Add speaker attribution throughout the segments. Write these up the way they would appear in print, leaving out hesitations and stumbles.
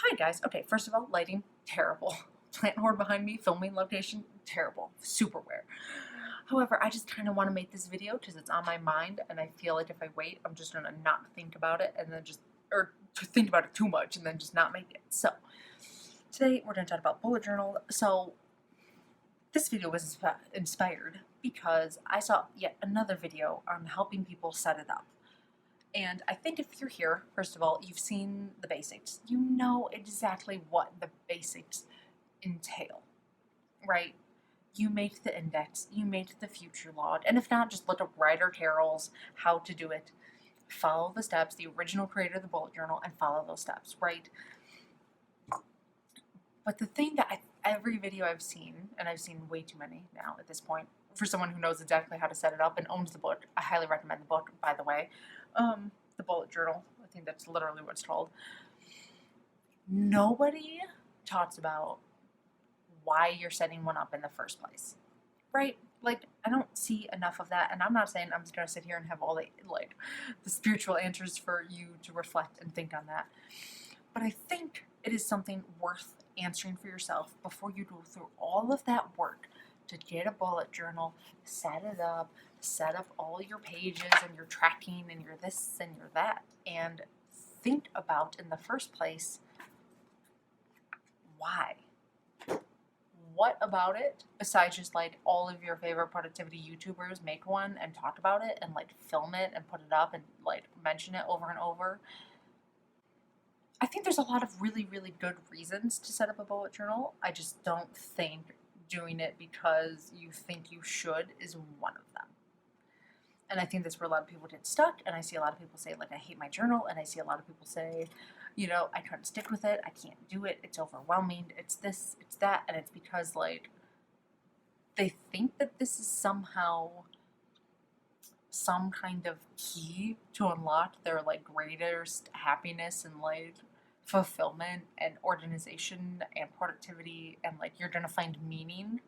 Speaker 1: Hi guys. Okay, first of all, lighting, terrible. Plant horde behind me, filming location, terrible. Super weird. However, I just kind of want to make this video because it's on my mind and I feel like if I wait, I'm just going to not think about it and then or to think about it too much and then just not make it. So, today we're going to talk about bullet journal. So, this video was inspired because I saw yet another video on helping people set it up. And I think if you're here, first of all, you've seen the basics. You know exactly what the basics entail, right? You make the index, you make the future log, and if not, just look up Ryder Carroll's How to Do It. Follow the steps, the original creator of the bullet journal, and follow those steps, right? But the thing that every video I've seen, and I've seen way too many now at this point, for someone who knows exactly how to set it up and owns the book, I highly recommend the book, by the way. The bullet journal, I think that's literally what it's called. Nobody talks about why you're setting one up in the first place, right? Like, I don't see enough of that, and I'm not saying I'm just gonna sit here and have all the spiritual answers for you to reflect and think on that. But I think it is something worth answering for yourself before you go through all of that work to get a bullet journal, set it up, set up all your pages and your tracking and your this and your that, and think about in the first place, why? What about it, besides just like all of your favorite productivity YouTubers make one and talk about it and like film it and put it up and like mention it over and over? I think there's a lot of really, really good reasons to set up a bullet journal. I just don't think doing it because you think you should is one of them. And I think that's where a lot of people get stuck. And I see a lot of people say, like, I hate my journal. And I see a lot of people say, you know, I can't stick with it. I can't do it. It's overwhelming. It's this, it's that. And it's because, like, they think that this is somehow some kind of key to unlock their, like, greatest happiness and, like, fulfillment and organization and productivity. And, like, you're going to find meaning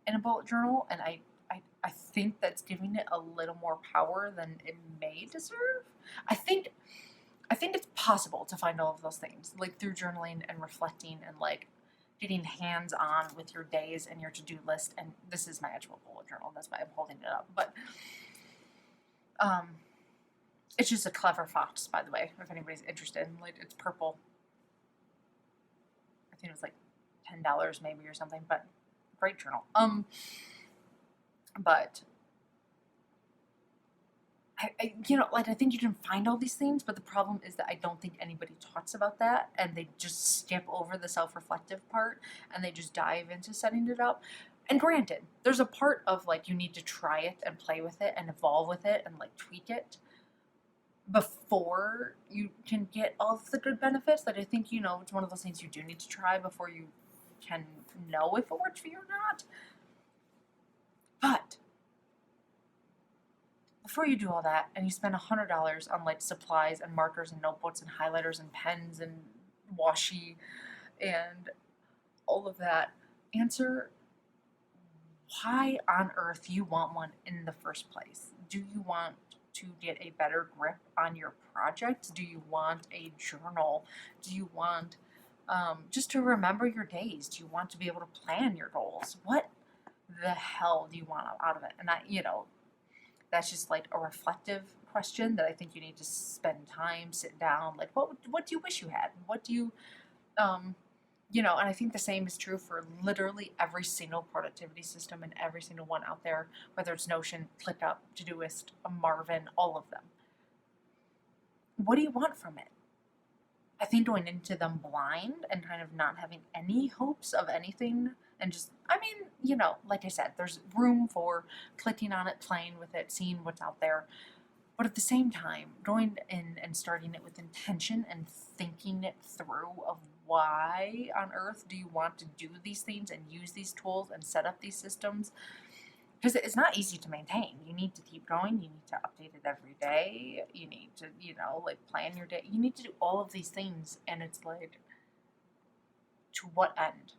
Speaker 1: in a bullet journal. And I think that's giving it a little more power than it may deserve. I think it's possible to find all of those things, like through journaling and reflecting and like getting hands-on with your days and your to-do list. And this is my actual bullet journal. That's why I'm holding it up. But it's just a clever fox, by the way, if anybody's interested. Like, it's purple. I think it was like $10 maybe or something, but great journal. But I I think you can find all these things, but the problem is that I don't think anybody talks about that, and they just skip over the self-reflective part, and they just dive into setting it up. And granted, there's a part of, like, you need to try it and play with it and evolve with it and, like, tweak it before you can get all of the good benefits. Like, I think, it's one of those things you do need to try before you can know if it works for you or not. But before you do all that and you spend $100 on like supplies and markers and notebooks and highlighters and pens and washi and all of that, answer why on earth you want one in the first place. Do you want to get a better grip on your project? Do you want a journal? Do you want just to remember your days? Do you want to be able to plan your goals? What the hell do you want out of it? And that's just like a reflective question that I think you need to spend time, sit down. Like, what do you wish you had? What do you, and I think the same is true for literally every single productivity system and every single one out there, whether it's Notion, ClickUp, Todoist, Marvin, all of them. What do you want from it? I think going into them blind and kind of not having any hopes of anything and just, like I said, there's room for clicking on it, playing with it, seeing what's out there. But at the same time, going in and starting it with intention and thinking it through of why on earth do you want to do these things and use these tools and set up these systems? Because it's not easy to maintain. You need to keep going. You need to update it every day. You need to, plan your day. You need to do all of these things. And it's like, to what end?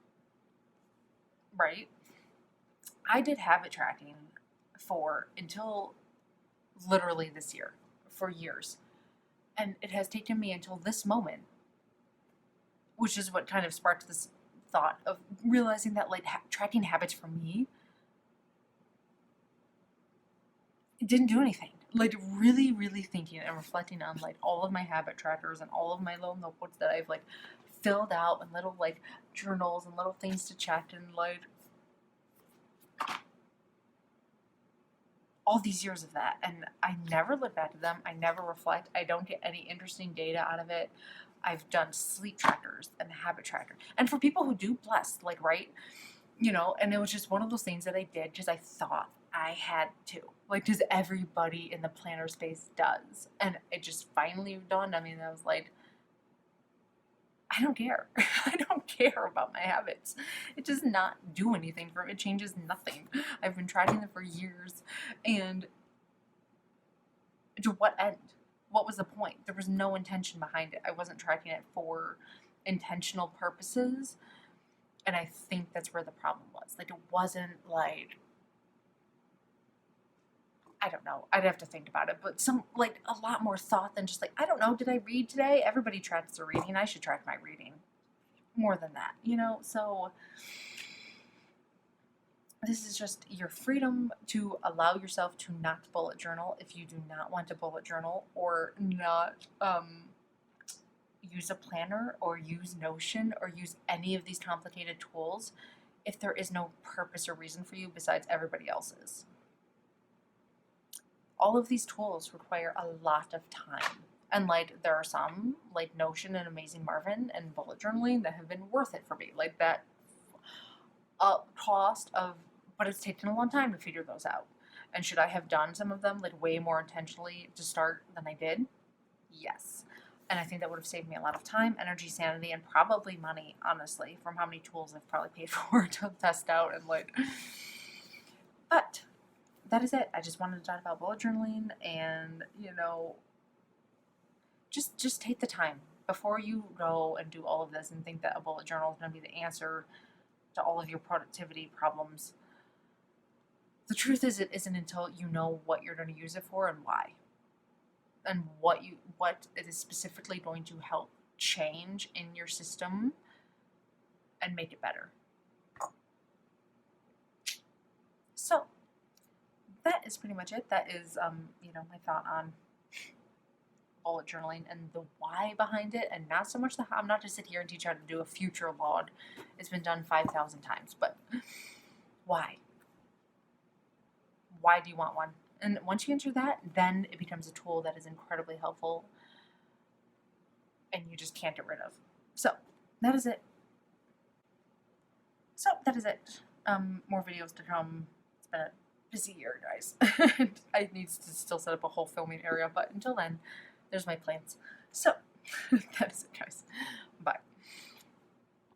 Speaker 1: Right? I did habit tracking until literally this year, for years. And it has taken me until this moment which is what kind of sparked this thought of realizing that like tracking habits for me, it didn't do anything. Like really, really thinking and reflecting on like all of my habit trackers and all of my little notebooks that I've like filled out and little like journals and little things to check and like all these years of that, and I never look back at them. I never reflect. I don't get any interesting data out of it. I've done sleep trackers and habit tracker, and for people who do, blessed, like, right, and it was just one of those things that I did because I thought I had to, like, because everybody in the planner space does, and it just finally dawned on me, and I was like, I don't care. I don't care about my habits. It does not do anything for me. It changes nothing. I've been tracking them for years. And to what end? What was the point? There was no intention behind it. I wasn't tracking it for intentional purposes. And I think that's where the problem was. Like, it wasn't like, I don't know. I'd have to think about it. But like, a lot more thought than just like, I don't know, did I read today? Everybody tracks their reading. I should track my reading. More than that, So this is just your freedom to allow yourself to not bullet journal if you do not want to bullet journal, or not use a planner or use Notion or use any of these complicated tools if there is no purpose or reason for you besides everybody else's. All of these tools require a lot of time. And like, there are some, like Notion and Amazing Marvin and bullet journaling, that have been worth it for me. Like, that cost of, but it's taken a long time to figure those out. And should I have done some of them like way more intentionally to start than I did? Yes. And I think that would have saved me a lot of time, energy, sanity, and probably money, honestly, from how many tools I've probably paid for to test out and like. But that is it. I just wanted to talk about bullet journaling, and just take the time before you go and do all of this and think that a bullet journal is going to be the answer to all of your productivity problems. The truth is, it isn't until you know what you're going to use it for and why, and what it is specifically going to help change in your system and make it better. So that is pretty much it. That is, my thought on bullet journaling and the why behind it, and not so much the how. I'm not to sit here and teach you how to do a future log. It's been done 5,000 times, but why? Why do you want one? And once you answer that, then it becomes a tool that is incredibly helpful and you just can't get rid of. So that is it. More videos to come. It's been a busy year, guys. I need to still set up a whole filming area, but until then, there's my plans. So that is it, guys. Bye.